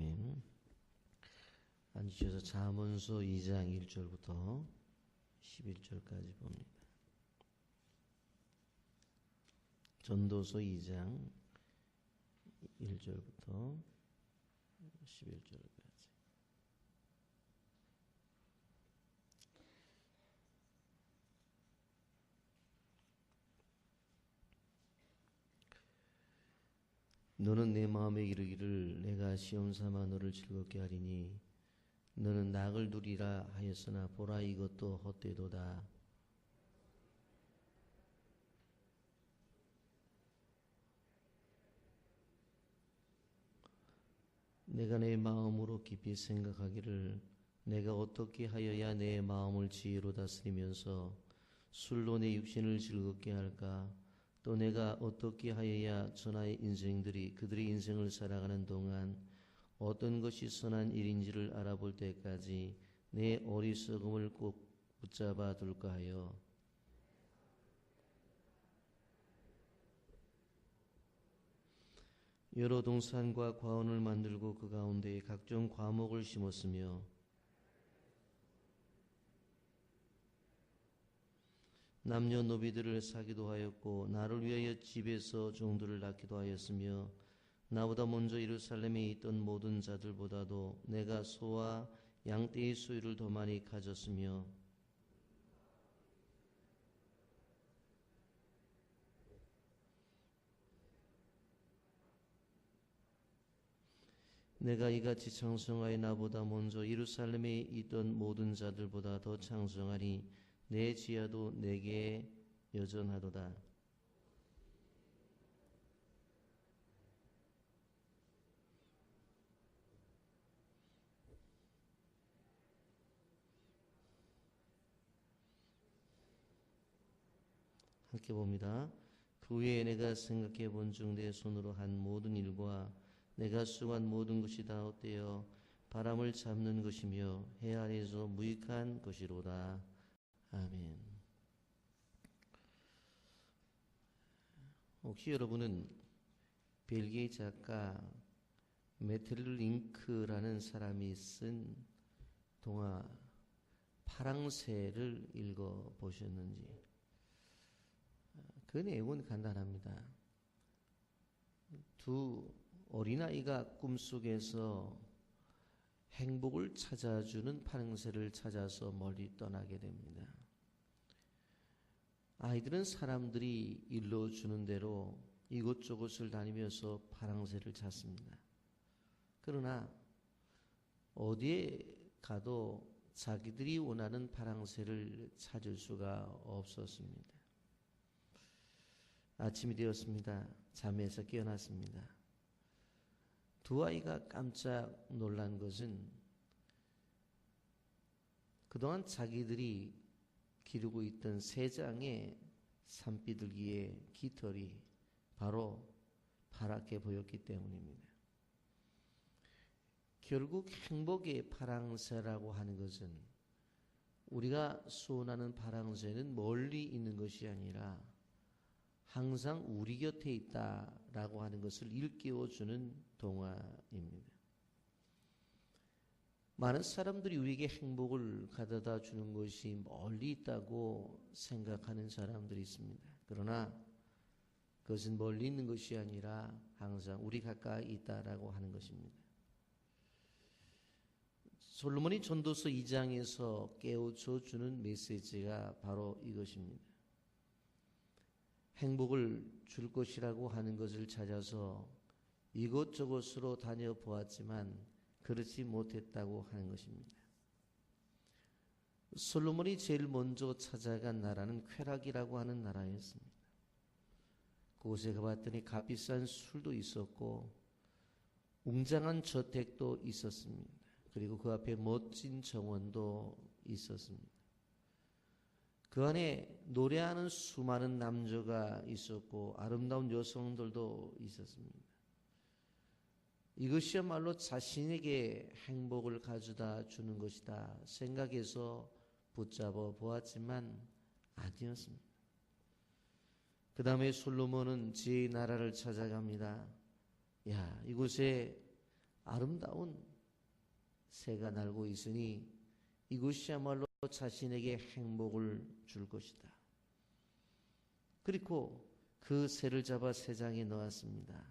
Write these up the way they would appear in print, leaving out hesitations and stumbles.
아멘. 앉으셔서 잠언서 2장 1절부터 11절까지 봅니다. 전도서 2장 1절부터 11절까지. 너는 내 마음에 이르기를 내가 시험 삼아 너를 즐겁게 하리니 너는 낙을 누리라 하였으나 보라 이것도 헛되도다. 내가 내 마음으로 깊이 생각하기를 내가 어떻게 하여야 내 마음을 지혜로 다스리면서 술로 내 육신을 즐겁게 할까? 또 내가 어떻게 하여야 전하의 인생들이 그들의 인생을 살아가는 동안 어떤 것이 선한 일인지를 알아볼 때까지 내 어리석음을 꼭 붙잡아 둘까 하여 여러 동산과 과원을 만들고 그 가운데에 각종 과목을 심었으며 남녀노비들을 사기도 하였고 나를 위하여 집에서 종들을 낳기도 하였으며 나보다 먼저 예루살렘에 있던 모든 자들보다도 내가 소와 양떼의 소유를 더 많이 가졌으며 내가 이같이 창성하여 나보다 먼저 예루살렘에 있던 모든 자들보다 더 창성하니 내 지하도 내게 여전하도다. 함께 봅니다. 그 후에 내가 생각해 본 중 내 손으로 한 모든 일과 내가 수고한 모든 것이 다 헛되어 바람을 잡는 것이며 해 아래에서 무익한 것이로다. 아멘. 혹시 여러분은 벨기에 작가 메텔링크라는 사람이 쓴 동화 파랑새를 읽어보셨는지? 그 내용은 간단합니다. 두 어린아이가 꿈속에서 행복을 찾아주는 파랑새를 찾아서 멀리 떠나게 됩니다. 아이들은 사람들이 일러주는 대로 이곳저곳을 다니면서 파랑새를 찾습니다. 그러나 어디에 가도 자기들이 원하는 파랑새를 찾을 수가 없었습니다. 아침이 되었습니다. 잠에서 깨어났습니다. 두 아이가 깜짝 놀란 것은 그동안 자기들이 기르고 있던 세 장의 산비둘기의 깃털이 바로 파랗게 보였기 때문입니다. 결국 행복의 파랑새라고 하는 것은 우리가 소원하는 파랑새는 멀리 있는 것이 아니라 항상 우리 곁에 있다라고 하는 것을 일깨워주는 동화입니다. 많은 사람들이 우리에게 행복을 가져다 주는 것이 멀리 있다고 생각하는 사람들이 있습니다. 그러나 그것은 멀리 있는 것이 아니라 항상 우리 가까이 있다라고 하는 것입니다. 솔로몬이 전도서 2장에서 깨우쳐 주는 메시지가 바로 이것입니다. 행복을 줄 것이라고 하는 것을 찾아서 이곳저곳으로 다녀보았지만 그렇지 못했다고 하는 것입니다. 솔로몬이 제일 먼저 찾아간 나라는 쾌락이라고 하는 나라였습니다. 그곳에 가봤더니 값비싼 술도 있었고 웅장한 저택도 있었습니다. 그리고 그 앞에 멋진 정원도 있었습니다. 그 안에 노래하는 수많은 남자가 있었고 아름다운 여성들도 있었습니다. 이것이야말로 자신에게 행복을 가져다 주는 것이다 생각해서 붙잡아 보았지만 아니었습니다. 그 다음에 솔로몬은 지혜의 나라를 찾아갑니다. 이곳에 아름다운 새가 날고 있으니 이것이야말로 자신에게 행복을 줄 것이다. 그리고 그 새를 잡아 새장에 넣었습니다.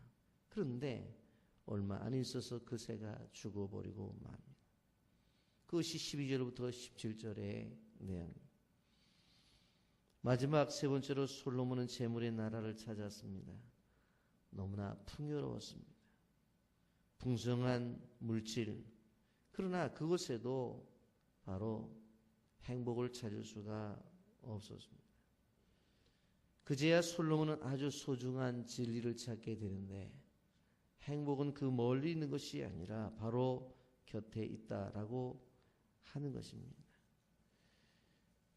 그런데 얼마 안 있어서 그 새가 죽어버리고 맙니다. 그것이 12절부터 17절의 내용입니다. 마지막 세 번째로 솔로몬은 재물의 나라를 찾았습니다. 너무나 풍요로웠습니다. 풍성한 물질, 그러나 그곳에도 바로 행복을 찾을 수가 없었습니다. 그제야 솔로몬은 아주 소중한 진리를 찾게 되는데 행복은 그 멀리 있는 것이 아니라 바로 곁에 있다라고 하는 것입니다.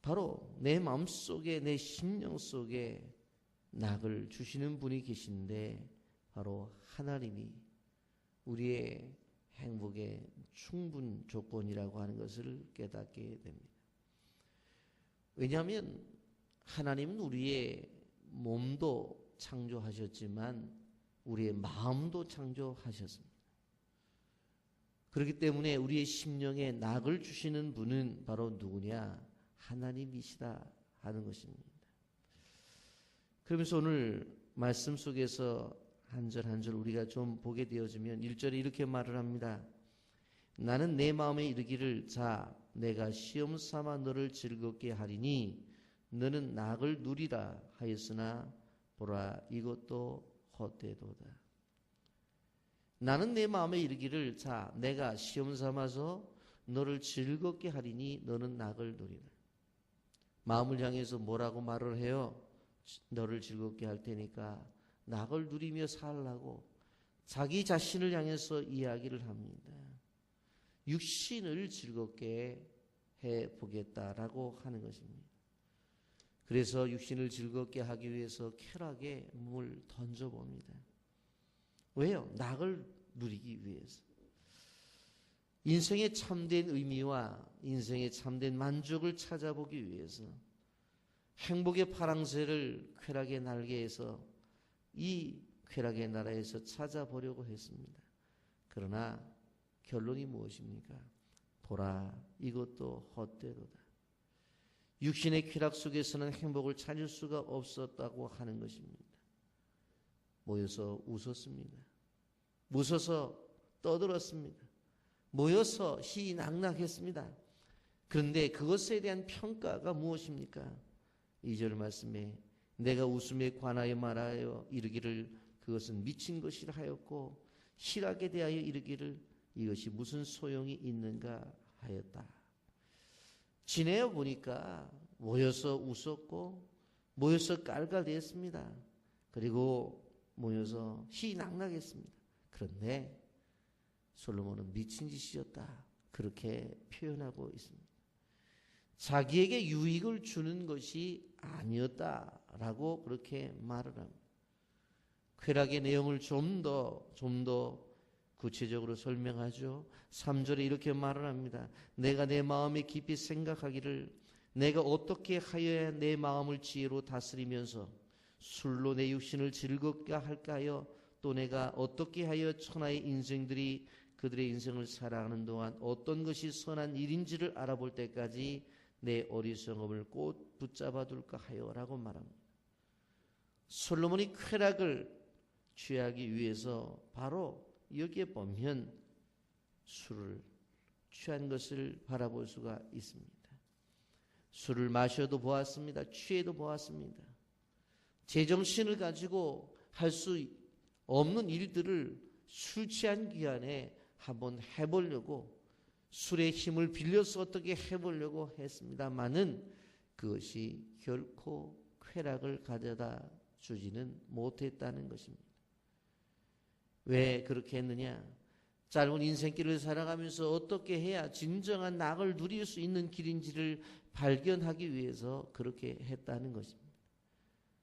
바로 내 마음속에, 내 심령 속에 낙을 주시는 분이 계신데 바로 하나님이 우리의 행복의 충분 조건이라고 하는 것을 깨닫게 됩니다. 왜냐하면 하나님은 우리의 몸도 창조하셨지만 우리의 마음도 창조하셨습니다. 그렇기 때문에 우리의 심령에 낙을 주시는 분은 바로 누구냐? 하나님이시다 하는 것입니다. 그러면서 오늘 말씀 속에서 한 절 한 절 우리가 좀 보게 되어지면 1절에 이렇게 말을 합니다. 나는 내 마음에 이르기를 자 내가 시험 삼아 너를 즐겁게 하리니 너는 낙을 누리라 하였으나 보라 이것도 헛되도다. 나는 내 마음에 이르기를 자 내가 시험 삼아서 너를 즐겁게 하리니 너는 낙을 누리라. 마음을 향해서 뭐라고 말을 해요? 너를 즐겁게 할 테니까 낙을 누리며 살라고 자기 자신을 향해서 이야기를 합니다. 육신을 즐겁게 해보겠다라고 하는 것입니다. 그래서 육신을 즐겁게 하기 위해서 쾌락에 몸을 던져봅니다. 왜요? 낙을 누리기 위해서. 인생의 참된 의미와 인생의 참된 만족을 찾아보기 위해서 행복의 파랑새를 쾌락의 날개에서 이 쾌락의 나라에서 찾아보려고 했습니다. 그러나 결론이 무엇입니까? 보라 이것도 헛되도다. 육신의 쾌락 속에서는 행복을 찾을 수가 없었다고 하는 것입니다. 모여서 웃었습니다. 웃어서 떠들었습니다. 모여서 희낙낙했습니다. 그런데 그것에 대한 평가가 무엇입니까? 2절 말씀에 내가 웃음에 관하여 말하여 이르기를 그것은 미친 것이라 하였고 희락에 대하여 이르기를 이것이 무슨 소용이 있는가 하였다. 지내어 보니까 모여서 웃었고 모여서 깔깔댔습니다. 그리고 모여서 희낙낙했습니다. 그런데 솔로몬은 미친 짓이었다. 그렇게 표현하고 있습니다. 자기에게 유익을 주는 것이 아니었다라고 그렇게 말을 합니다. 쾌락의 내용을 좀 더 구체적으로 설명하죠. 3절에 이렇게 말을 합니다. 내가 내 마음에 깊이 생각하기를 내가 어떻게 하여야 내 마음을 지혜로 다스리면서 술로 내 육신을 즐겁게 할까요? 또 내가 어떻게 하여 천하의 인생들이 그들의 인생을 살아가는 동안 어떤 것이 선한 일인지를 알아볼 때까지 내 어리석음을 꼭 붙잡아 둘까 하여라고 말합니다. 솔로몬이 쾌락을 취하기 위해서 바로 여기에 보면 술을 취한 것을 바라볼 수가 있습니다. 술을 마셔도 보았습니다. 취해도 보았습니다. 제정신을 가지고 할 수 없는 일들을 술 취한 기간에 한번 해보려고 술의 힘을 빌려서 어떻게 해보려고 했습니다마는 그것이 결코 쾌락을 가져다 주지는 못했다는 것입니다. 왜 그렇게 했느냐? 짧은 인생길을 살아가면서 어떻게 해야 진정한 낙을 누릴 수 있는 길인지를 발견하기 위해서 그렇게 했다는 것입니다.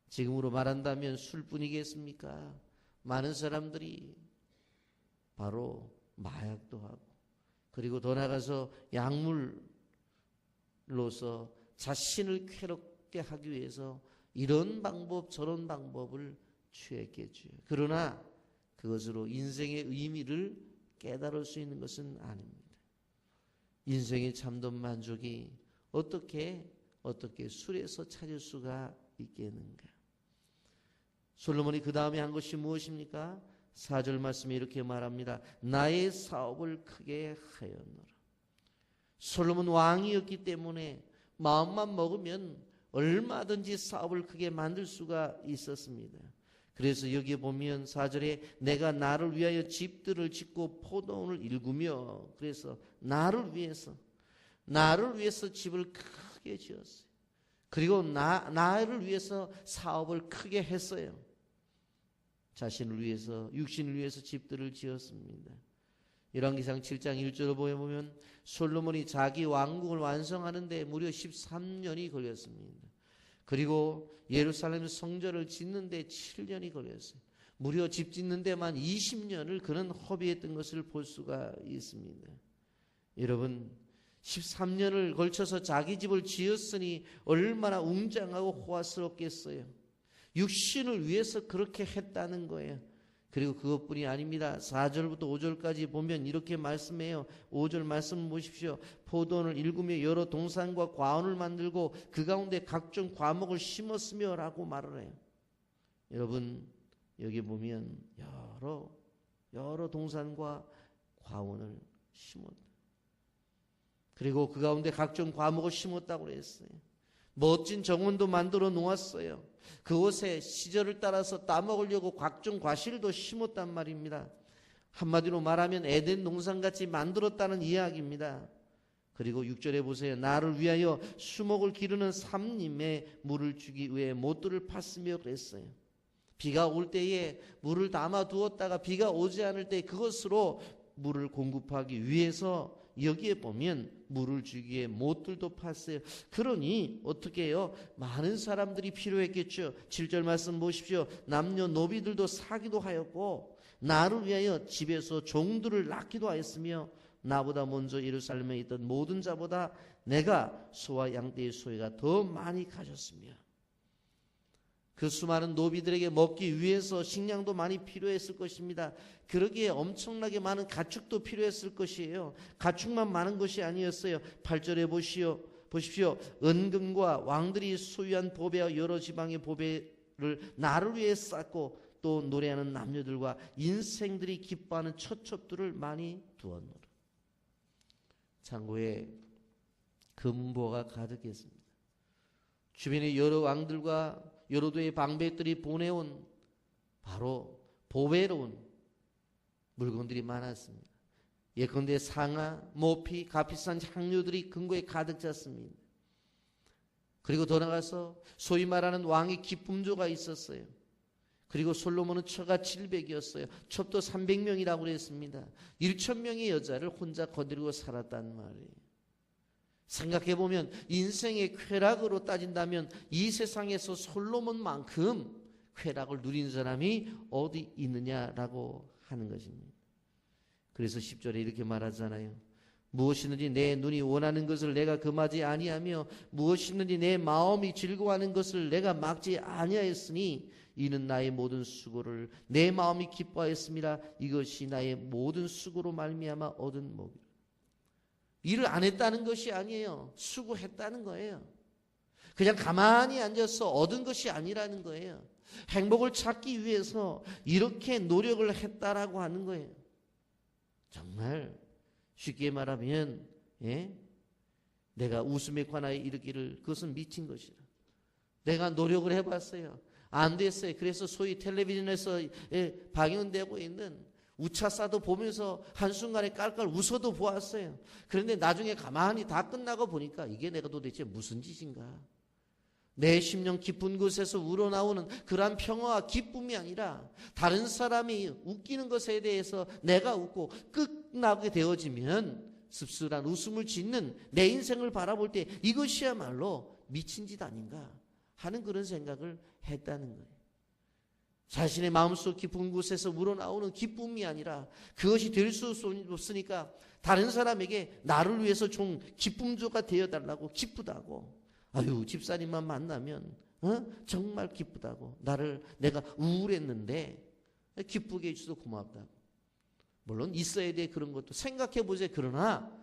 지금으로 말한다면 술뿐이겠습니까? 많은 사람들이 바로 마약도 하고 그리고 더 나아가서 약물로서 자신을 쾌롭게 하기 위해서 이런 방법 저런 방법을 취했겠죠. 그러나 그것으로 인생의 의미를 깨달을 수 있는 것은 아닙니다. 인생의 참된 만족이 어떻게 술에서 찾을 수가 있겠는가? 솔로몬이 그 다음에 한 것이 무엇입니까? 4절 말씀에 이렇게 말합니다. 나의 사업을 크게 하였노라. 솔로몬 왕이었기 때문에 마음만 먹으면 얼마든지 사업을 크게 만들 수가 있었습니다. 그래서 여기에 보면 4절에 내가 나를 위하여 집들을 짓고 포도원을 일구며, 그래서 나를 위해서 집을 크게 지었어요. 그리고 나를 위해서 사업을 크게 했어요. 자신을 위해서, 육신을 위해서 집들을 지었습니다. 열왕기상 7장 1절을 보면 솔로몬이 자기 왕국을 완성하는데 무려 13년이 걸렸습니다. 그리고 예루살렘 성전을 짓는데 7년이 걸렸어요. 무려 집 짓는 데만 20년을 그는 허비했던 것을 볼 수가 있습니다. 여러분, 13년을 걸쳐서 자기 집을 지었으니 얼마나 웅장하고 호화스럽겠어요. 육신을 위해서 그렇게 했다는 거예요. 그리고 그것뿐이 아닙니다. 4절부터 5절까지 보면 이렇게 말씀해요. 5절 말씀 보십시오. 포도원을 일구며 여러 동산과 과원을 만들고 그 가운데 각종 과목을 심었으며 라고 말을 해요. 여러분, 여기 보면 여러 동산과 과원을 심었다. 그리고 그 가운데 각종 과목을 심었다고 그랬어요. 멋진 정원도 만들어 놓았어요. 그곳에 시절을 따라서 따먹으려고 각종 과실도 심었단 말입니다. 한마디로 말하면 에덴 동산같이 만들었다는 이야기입니다. 그리고 6절에 보세요. 나를 위하여 수목을 기르는 삼림에 물을 주기 위해 못들을 팠으며 그랬어요. 비가 올 때에 물을 담아 두었다가 비가 오지 않을 때 그것으로 물을 공급하기 위해서 여기에 보면 물을 주기에 못들도 팠어요. 그러니 어떻게 해요? 많은 사람들이 필요했겠죠. 7절 말씀 보십시오. 남녀노비들도 사기도 하였고 나를 위하여 집에서 종들을 낳기도 하였으며 나보다 먼저 예루살렘에 있던 모든 자보다 내가 소와 양떼의 소유가 더 많이 가졌으며, 그 수많은 노비들에게 먹기 위해서 식량도 많이 필요했을 것입니다. 그러기에 엄청나게 많은 가축도 필요했을 것이에요. 가축만 많은 것이 아니었어요. 8절에 보십시오. 은금과 왕들이 소유한 보배와 여러 지방의 보배를 나를 위해 쌓고 또 노래하는 남녀들과 인생들이 기뻐하는 첩첩들을 많이 두었노라. 창고에 금보가 가득했습니다. 주변에 여러 왕들과 여러 도의 방백들이 보내온 바로 보배로운 물건들이 많았습니다. 예컨대 상아, 모피, 값비싼 향료들이 금고에 가득 찼습니다. 그리고 더 나가서 소위 말하는 왕의 기품조가 있었어요. 그리고 솔로몬은 처가 700이었어요. 첩도 300명이라고 그랬습니다. 1,000명의 여자를 혼자 거느리고 살았단 말이에요. 생각해보면 인생의 쾌락으로 따진다면 이 세상에서 솔로몬만큼 쾌락을 누린 사람이 어디 있느냐라고 하는 것입니다. 그래서 10절에 이렇게 말하잖아요. 무엇이든지 내 눈이 원하는 것을 내가 금하지 아니하며 무엇이든지 내 마음이 즐거워하는 것을 내가 막지 아니하였으니 이는 나의 모든 수고를 내 마음이 기뻐하였습니다. 이것이 나의 모든 수고로 말미암아 얻은 복이라. 일을 안 했다는 것이 아니에요. 수고했다는 거예요. 그냥 가만히 앉아서 얻은 것이 아니라는 거예요. 행복을 찾기 위해서 이렇게 노력을 했다라고 하는 거예요. 정말 쉽게 말하면 내가 웃음에 관하여 이르기를 그것은 미친 것이라. 내가 노력을 해봤어요. 안 됐어요. 그래서 소위 텔레비전에서 방영되고 있는 우차사도 보면서 한순간에 깔깔 웃어도 보았어요. 그런데 나중에 가만히 다 끝나고 보니까 이게 내가 도대체 무슨 짓인가. 내 심령 깊은 곳에서 우러나오는 그러한 평화와 기쁨이 아니라 다른 사람이 웃기는 것에 대해서 내가 웃고 끝나게 되어지면 씁쓸한 웃음을 짓는 내 인생을 바라볼 때 이것이야말로 미친 짓 아닌가 하는 그런 생각을 했다는 거예요. 자신의 마음속 깊은 곳에서 우러나오는 기쁨이 아니라 그것이 될 수 없으니까 다른 사람에게 나를 위해서 좀 기쁨조가 되어달라고 기쁘다고, 아유 집사님만 만나면 정말 기쁘다고, 내가 우울했는데 기쁘게 해주셔서 고맙다고, 물론 있어야 돼. 그런 것도 생각해 보세요. 그러나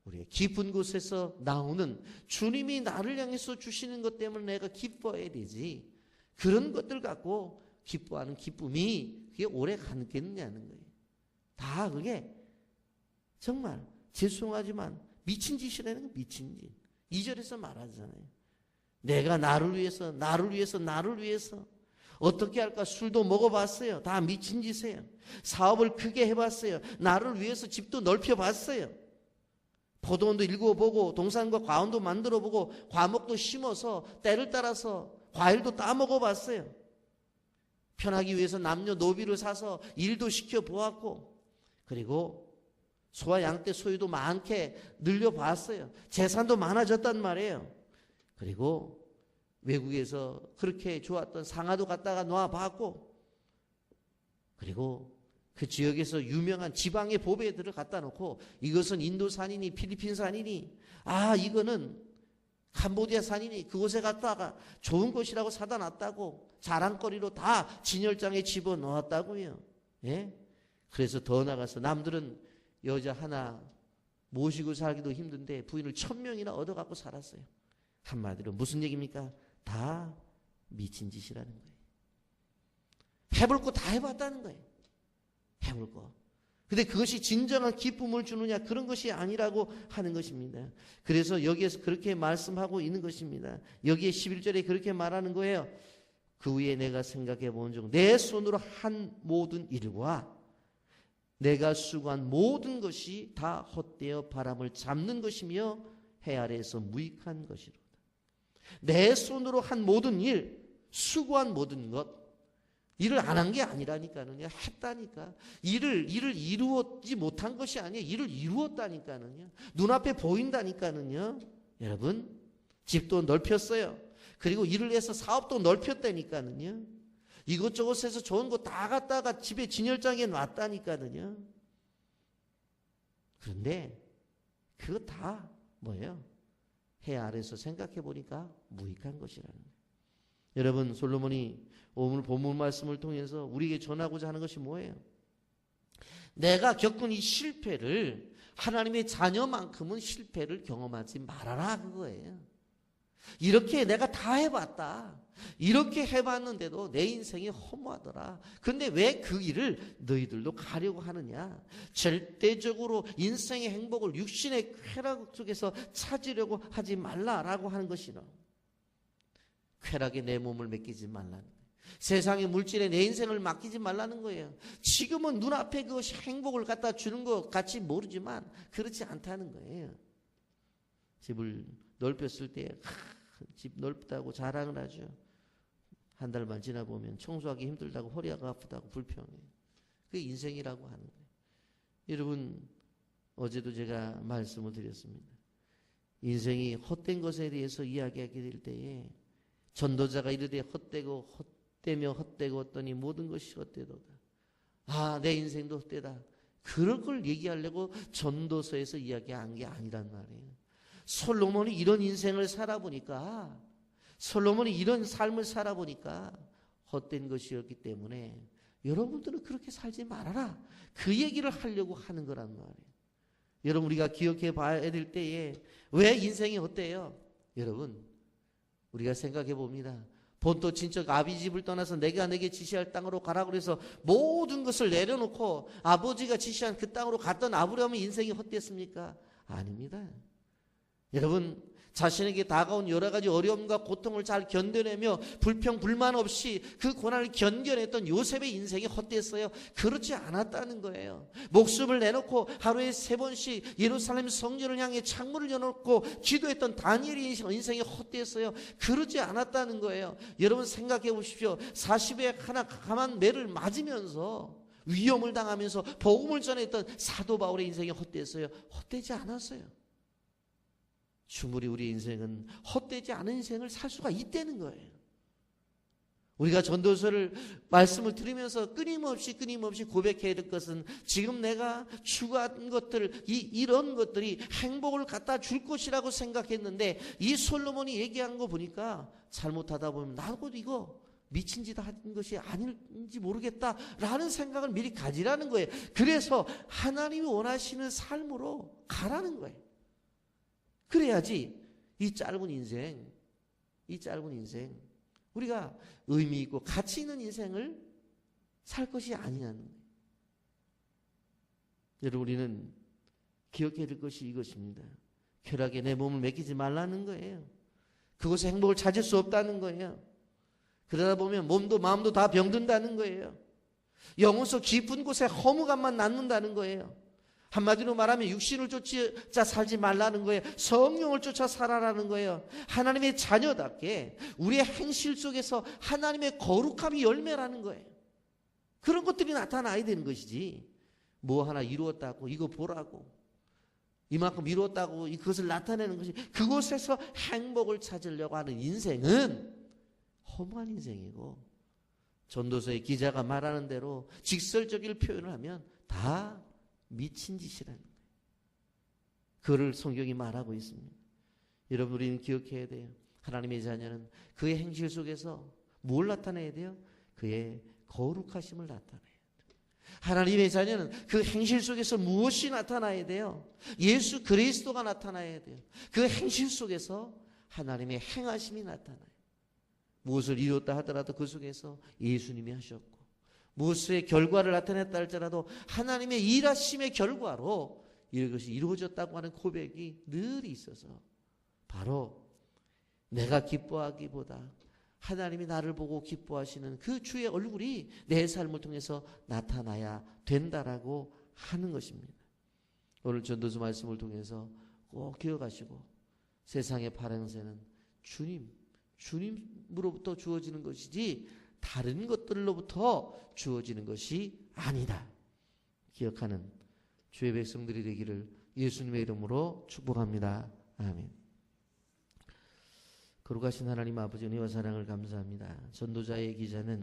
우리의 깊은 곳에서 나오는 주님이 나를 향해서 주시는 것 때문에 내가 기뻐해야 되지. 그런 것들 갖고 기뻐하는 기쁨이 그게 오래 가겠느냐는 거예요. 다 그게 정말 죄송하지만 미친 짓이라는 거. 미친 짓. 2절에서 말하잖아요. 내가 나를 위해서 어떻게 할까? 술도 먹어봤어요. 다 미친 짓이에요. 사업을 크게 해봤어요. 나를 위해서 집도 넓혀봤어요. 포도원도 읽어보고 동산과 과원도 만들어보고 과목도 심어서 때를 따라서 과일도 따먹어봤어요. 편하기 위해서 남녀노비를 사서 일도 시켜보았고, 그리고 소와 양떼 소유도 많게 늘려봤어요. 재산도 많아졌단 말이에요. 그리고 외국에서 그렇게 좋았던 상하도 갖다가 놓아봤고, 그리고 그 지역에서 유명한 지방의 보배들을 갖다 놓고, 이것은 인도산이니 필리핀산이니, 이거는 캄보디아 산이니 그곳에 갔다가 좋은 곳이라고 사다 놨다고 자랑거리로 다 진열장에 집어넣었다고요. 예? 그래서 더 나가서 남들은 여자 하나 모시고 살기도 힘든데 부인을 1000명이나 얻어갖고 살았어요. 한마디로 무슨 얘기입니까? 다 미친 짓이라는 거예요. 해볼 거 다 해봤다는 거예요. 해볼 거. 근데 그것이 진정한 기쁨을 주느냐, 그런 것이 아니라고 하는 것입니다. 그래서 여기에서 그렇게 말씀하고 있는 것입니다. 여기에 11절에 그렇게 말하는 거예요. 그 후에 내가 생각해 본 중 내 손으로 한 모든 일과 내가 수고한 모든 것이 다 헛되어 바람을 잡는 것이며 해 아래에서 무익한 것이로다. 내 손으로 한 모든 일, 수고한 모든 것, 일을 안 한 게 아니라니까요. 했다니까. 일을 이루었지 못한 것이 아니에요. 일을 이루었다니까요. 눈앞에 보인다니까요. 여러분, 집도 넓혔어요. 그리고 일을 해서 사업도 넓혔다니까요. 이것저것에서 좋은 거 다 갖다가 집에 진열장에 놨다니까요. 그런데 그거 다 뭐예요? 해 아래서 생각해 보니까 무익한 것이라는 거예요. 여러분, 솔로몬이 오늘 본문 말씀을 통해서 우리에게 전하고자 하는 것이 뭐예요? 내가 겪은 이 실패를, 하나님의 자녀만큼은 실패를 경험하지 말아라, 그거예요. 이렇게 내가 다 해봤다. 이렇게 해봤는데도 내 인생이 허무하더라. 근데 왜 그 일을 너희들도 가려고 하느냐? 절대적으로 인생의 행복을 육신의 쾌락 속에서 찾으려고 하지 말라라고 하는 것이라. 쾌락에 내 몸을 맡기지 말라는 거예요. 세상의 물질에 내 인생을 맡기지 말라는 거예요. 지금은 눈앞에 그것이 행복을 갖다 주는 것 같이 모르지만 그렇지 않다는 거예요. 집을 넓혔을 때 집 넓다고 자랑을 하죠. 한 달만 지나보면 청소하기 힘들다고, 허리가 아프다고, 불평해요. 그게 인생이라고 하는 거예요. 여러분, 어제도 제가 말씀을 드렸습니다. 인생이 헛된 것에 대해서 이야기하게 될 때에 전도자가 이르되 헛되며 헛되었더니 모든 것이 헛되도다. 내 인생도 헛되다. 그럴 걸 얘기하려고 전도서에서 이야기한 게 아니란 말이에요. 솔로몬이 이런 인생을 살아보니까, 솔로몬이 이런 삶을 살아보니까 헛된 것이었기 때문에 여러분들은 그렇게 살지 말아라. 그 얘기를 하려고 하는 거란 말이에요. 여러분, 우리가 기억해 봐야 될 때에 왜 인생이 헛돼요? 여러분, 우리가 생각해 봅니다. 본토 친척 아비집을 떠나서 내가 내게 지시할 땅으로 가라고 그래서 모든 것을 내려놓고 아버지가 지시한 그 땅으로 갔던 아브라함의 인생이 헛됐습니까? 아닙니다. 여러분, 자신에게 다가온 여러 가지 어려움과 고통을 잘 견뎌내며 불평 불만 없이 그 고난을 견뎌냈던 요셉의 인생이 헛됐어요? 그렇지 않았다는 거예요. 목숨을 내놓고 하루에 3번씩 예루살렘 성전을 향해 창문을 열어놓고 기도했던 다니엘의 인생이 헛됐어요? 그렇지 않았다는 거예요. 여러분, 생각해 보십시오. 40에 하나 강한 매를 맞으면서 위험을 당하면서 복음을 전했던 사도 바울의 인생이 헛됐어요? 헛되지 않았어요. 충분히 우리 인생은 헛되지 않은 인생을 살 수가 있다는 거예요. 우리가 전도서를 말씀을 들으면서 끊임없이 고백해야 될 것은, 지금 내가 추구한 것들, 이런 것들이 행복을 갖다 줄 것이라고 생각했는데 이 솔로몬이 얘기한 거 보니까 잘못하다 보면 나도 이거 미친 짓 한 것이 아닌지 모르겠다라는 생각을 미리 가지라는 거예요. 그래서 하나님이 원하시는 삶으로 가라는 거예요. 그래야지 이 짧은 인생 우리가 의미 있고 가치 있는 인생을 살 것이 아니냐는 거예요. 여러분, 우리는 기억해야 될 것이 이것입니다. 쾌락에 내 몸을 맡기지 말라는 거예요. 그곳에 행복을 찾을 수 없다는 거예요. 그러다 보면 몸도 마음도 다 병든다는 거예요. 영혼 속 깊은 곳에 허무감만 남는다는 거예요. 한마디로 말하면 육신을 쫓아 살지 말라는 거예요. 성령을 쫓아 살아라는 거예요. 하나님의 자녀답게 우리의 행실 속에서 하나님의 거룩함이 열매라는 거예요. 그런 것들이 나타나야 되는 것이지, 뭐 하나 이루었다고 이거 보라고 이만큼 이루었다고 그것을 나타내는 것이, 그곳에서 행복을 찾으려고 하는 인생은 허무한 인생이고, 전도서의 기자가 말하는 대로 직설적인 표현을 하면 다 미친 짓이라는 거예요. 그를 성경이 말하고 있습니다. 여러분, 우리는 기억해야 돼요. 하나님의 자녀는 그의 행실 속에서 뭘 나타내야 돼요? 그의 거룩하심을 나타내야 돼요. 하나님의 자녀는 그 행실 속에서 무엇이 나타나야 돼요? 예수 그리스도가 나타나야 돼요. 그 행실 속에서 하나님의 행하심이 나타나요. 무엇을 이뤘다 하더라도 그 속에서 예수님이 하셨고, 무엇의 결과를 나타냈다 할지라도 하나님의 일하심의 결과로 이것이 이루어졌다고 하는 고백이 늘 있어서, 바로 내가 기뻐하기보다 하나님이 나를 보고 기뻐하시는 그 주의 얼굴이 내 삶을 통해서 나타나야 된다라고 하는 것입니다. 오늘 전도서 말씀을 통해서 꼭 기억하시고, 세상의 파랑새는 주님으로부터 주어지는 것이지 다른 것들로부터 주어지는 것이 아니다, 기억하는 주의 백성들이 되기를 예수님의 이름으로 축복합니다. 아멘. 거룩하신 하나님 아버지, 은혜와 사랑을 감사합니다. 전도자의 기자는